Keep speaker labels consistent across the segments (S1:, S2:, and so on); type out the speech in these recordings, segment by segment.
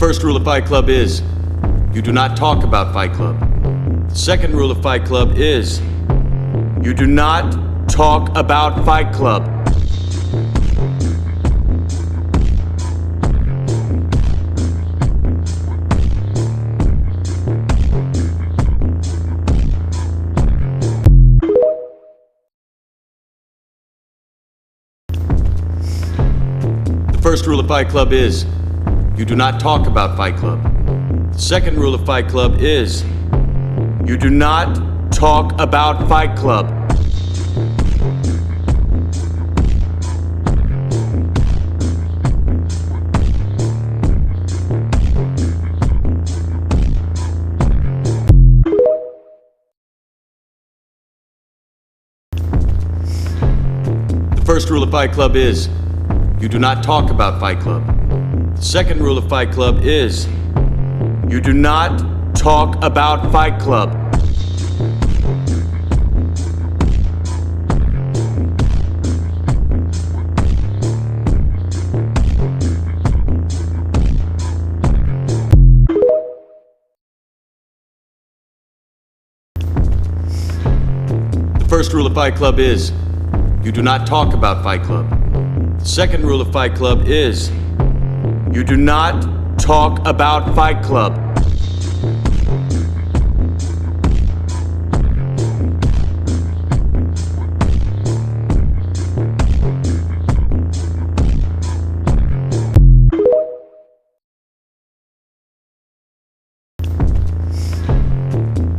S1: first rule of Fight Club is, you do not talk about Fight Club. The second rule of Fight Club is, you do not talk about Fight Club. The first rule of Fight Club is, you do not talk about Fight Club. The second rule of Fight Club is, you do not talk about Fight Club. The first rule of Fight Club is, you do not talk about Fight Club. The second rule of Fight Club is, you do not talk about Fight Club. The first rule of Fight Club is, you do not talk about Fight Club. The second rule of Fight Club is, you do not talk about Fight Club.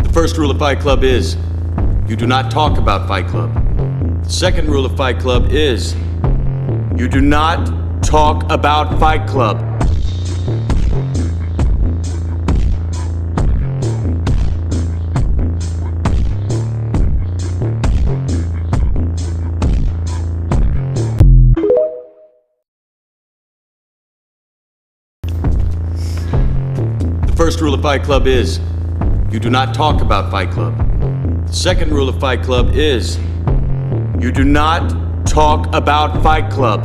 S1: The first rule of Fight Club is, you do not talk about Fight Club. The second rule of Fight Club is, you do not talk about Fight Club. The first rule of Fight Club is, you do not talk about Fight Club. The second rule of Fight Club is, you do not talk about Fight Club.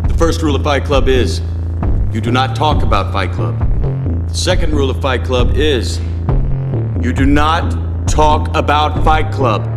S1: The first rule of Fight Club is, you do not talk about Fight Club. The second rule of Fight Club is, you do not talk about Fight Club.